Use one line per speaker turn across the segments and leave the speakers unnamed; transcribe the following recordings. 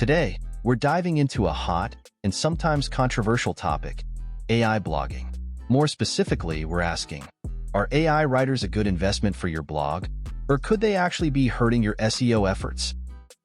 Today, we're diving into a hot and sometimes controversial topic, AI blogging. More specifically, we're asking, are AI writers a good investment for your blog, or could they actually be hurting your SEO efforts?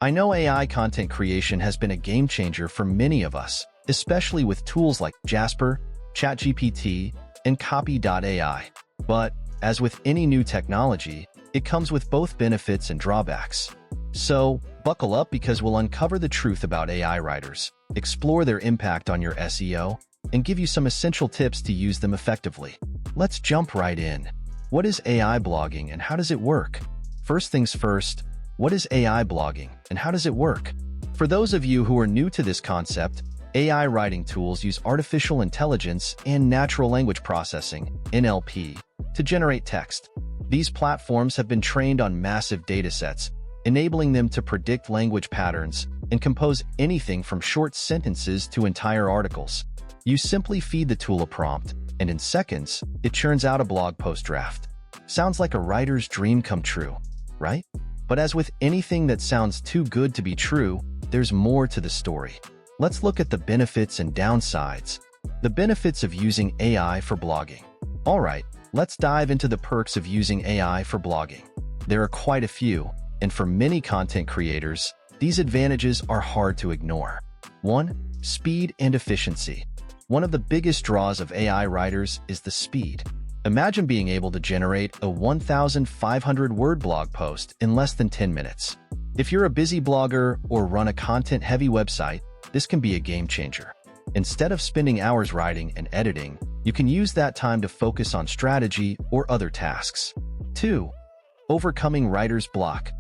I know AI content creation has been a game changer for many of us, especially with tools like Jasper, ChatGPT, and Copy.ai. But, as with any new technology, it comes with both benefits and drawbacks. So, buckle up because we'll uncover the truth about AI writers, explore their impact on your SEO, and give you some essential tips to use them effectively. Let's jump right in. What is AI blogging and how does it work? First things first, what is AI blogging and how does it work? For those of you who are new to this concept, AI writing tools use artificial intelligence and natural language processing, NLP, to generate text. These platforms have been trained on massive datasets, enabling them to predict language patterns and compose anything from short sentences to entire articles. You simply feed the tool a prompt, and in seconds, it churns out a blog post draft. Sounds like a writer's dream come true, right? But as with anything that sounds too good to be true, there's more to the story. Let's look at the benefits and downsides. The benefits of using AI for blogging. All right, let's dive into the perks of using AI for blogging. There are quite a few, and for many content creators, these advantages are hard to ignore. 1. Speed and efficiency. One of the biggest draws of AI writers is the speed. Imagine being able to generate a 1,500-word blog post in less than 10 minutes. If you're a busy blogger or run a content-heavy website, this can be a game changer. Instead of spending hours writing and editing, you can use that time to focus on strategy or other tasks. 2. Overcoming writer's block.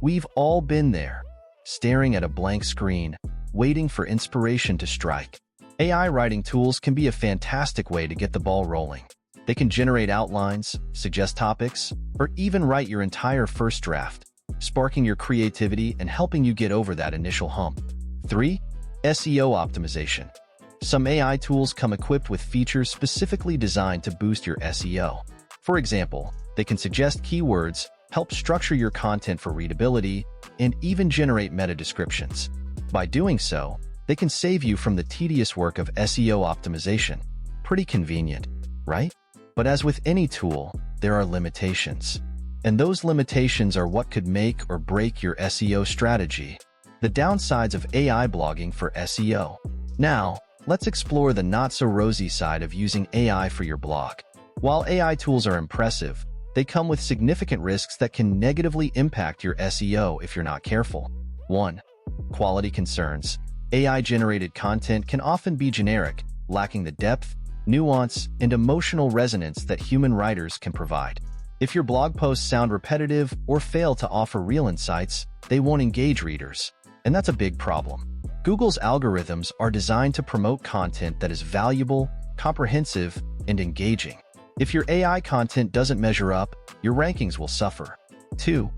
We've all been there, staring at a blank screen, waiting for inspiration to strike. AI writing tools can be a fantastic way to get the ball rolling. They can generate outlines, suggest topics, or even write your entire first draft, sparking your creativity and helping you get over that initial hump. 3. SEO optimization. Some AI tools come equipped with features specifically designed to boost your SEO. For example, they can suggest keywords, help structure your content for readability, and even generate meta descriptions. By doing so, they can save you from the tedious work of SEO optimization. Pretty convenient, right? But as with any tool, there are limitations. And those limitations are what could make or break your SEO strategy. The downsides of AI blogging for SEO. Now, let's explore the not-so-rosy side of using AI for your blog. While AI tools are impressive, they come with significant risks that can negatively impact your SEO if you're not careful. 1. Quality concerns. AI-generated content can often be generic, lacking the depth, nuance, and emotional resonance that human writers can provide. If your blog posts sound repetitive or fail to offer real insights, they won't engage readers, and that's a big problem. Google's algorithms are designed to promote content that is valuable, comprehensive, and engaging. If your AI content doesn't measure up, your rankings will suffer. 2.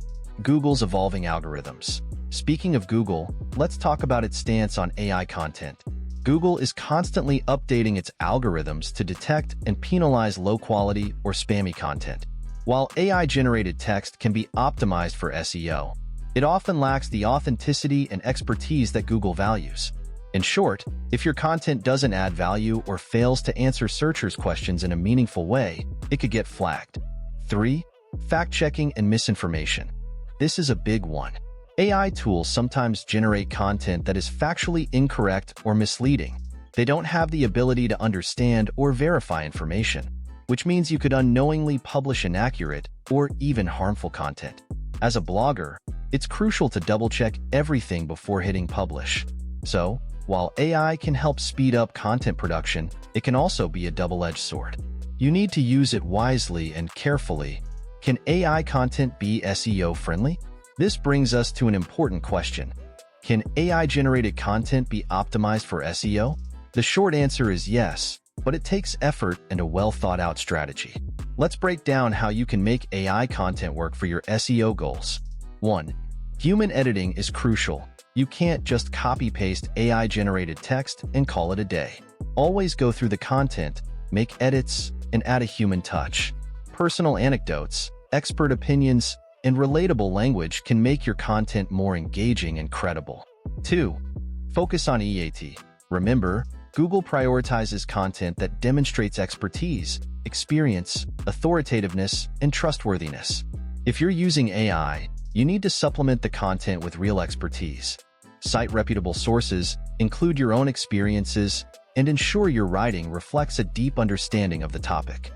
Google's evolving algorithms. Speaking of Google, let's talk about its stance on AI content. Google is constantly updating its algorithms to detect and penalize low-quality or spammy content. While AI-generated text can be optimized for SEO, it often lacks the authenticity and expertise that Google values. In short, if your content doesn't add value or fails to answer searchers' questions in a meaningful way, it could get flagged. 3. Fact-checking and misinformation. This is a big one. AI tools sometimes generate content that is factually incorrect or misleading. They don't have the ability to understand or verify information, which means you could unknowingly publish inaccurate or even harmful content. As a blogger, it's crucial to double-check everything before hitting publish. So, while AI can help speed up content production, it can also be a double-edged sword. You need to use it wisely and carefully. Can AI content be SEO-friendly? This brings us to an important question. Can AI-generated content be optimized for SEO? The short answer is yes, but it takes effort and a well-thought-out strategy. Let's break down how you can make AI content work for your SEO goals. 1. Human editing is crucial. You can't just copy-paste AI-generated text and call it a day. Always go through the content, make edits, and add a human touch. Personal anecdotes, expert opinions, and relatable language can make your content more engaging and credible. 2. Focus on EAT. Remember, Google prioritizes content that demonstrates expertise, experience, authoritativeness, and trustworthiness. If you're using AI, you need to supplement the content with real expertise. Cite reputable sources, include your own experiences, and ensure your writing reflects a deep understanding of the topic.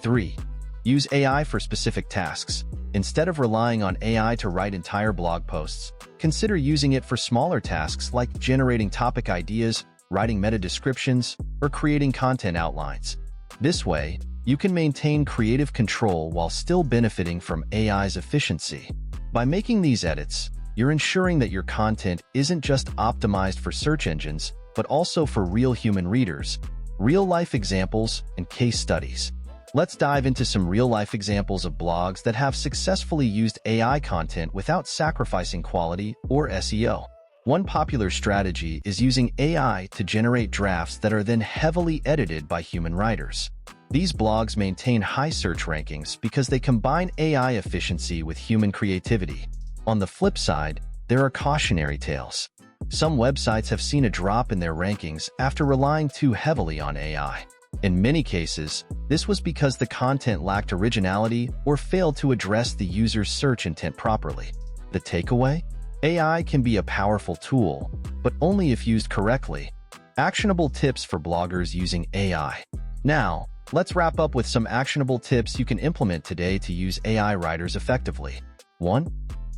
3. Use AI for specific tasks. Instead of relying on AI to write entire blog posts, consider using it for smaller tasks like generating topic ideas, writing meta descriptions, or creating content outlines. This way, you can maintain creative control while still benefiting from AI's efficiency. By making these edits, you're ensuring that your content isn't just optimized for search engines, but also for real human readers, real-life examples, and case studies. Let's dive into some real-life examples of blogs that have successfully used AI content without sacrificing quality or SEO. One popular strategy is using AI to generate drafts that are then heavily edited by human writers. These blogs maintain high search rankings because they combine AI efficiency with human creativity. On the flip side, there are cautionary tales. Some websites have seen a drop in their rankings after relying too heavily on AI. In many cases, this was because the content lacked originality or failed to address the user's search intent properly. The takeaway? AI can be a powerful tool, but only if used correctly. Actionable tips for bloggers using AI. Now, let's wrap up with some actionable tips you can implement today to use AI writers effectively. 1.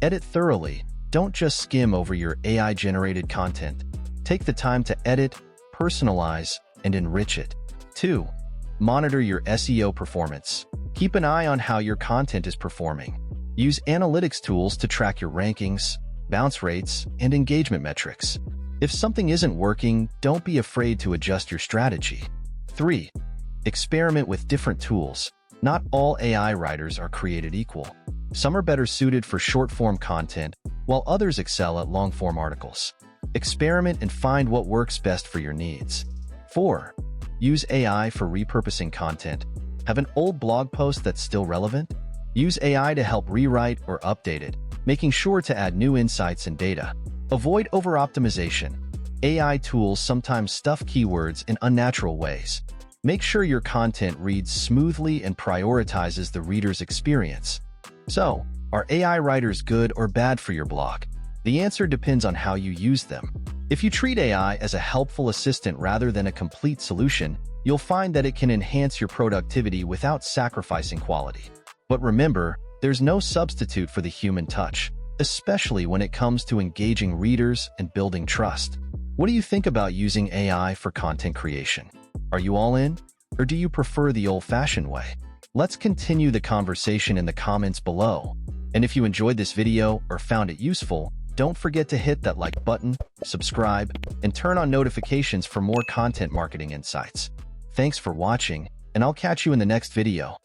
Edit thoroughly. Don't just skim over your AI-generated content. Take the time to edit, personalize, and enrich it. 2. Monitor your SEO performance. Keep an eye on how your content is performing. Use analytics tools to track your rankings, bounce rates, and engagement metrics. If something isn't working, don't be afraid to adjust your strategy. 3. Experiment with different tools. Not all AI writers are created equal. Some are better suited for short-form content, while others excel at long-form articles. Experiment and find what works best for your needs. 4. Use AI for repurposing content. Have an old blog post that's still relevant? Use AI to help rewrite or update it, making sure to add new insights and data. Avoid over-optimization. AI tools sometimes stuff keywords in unnatural ways. Make sure your content reads smoothly and prioritizes the reader's experience. So, are AI writers good or bad for your blog? The answer depends on how you use them. If you treat AI as a helpful assistant rather than a complete solution, you'll find that it can enhance your productivity without sacrificing quality. But remember, there's no substitute for the human touch, especially when it comes to engaging readers and building trust. What do you think about using AI for content creation? Are you all in? Or do you prefer the old-fashioned way? Let's continue the conversation in the comments below. And if you enjoyed this video or found it useful, don't forget to hit that like button, subscribe, and turn on notifications for more content marketing insights. Thanks for watching, and I'll catch you in the next video.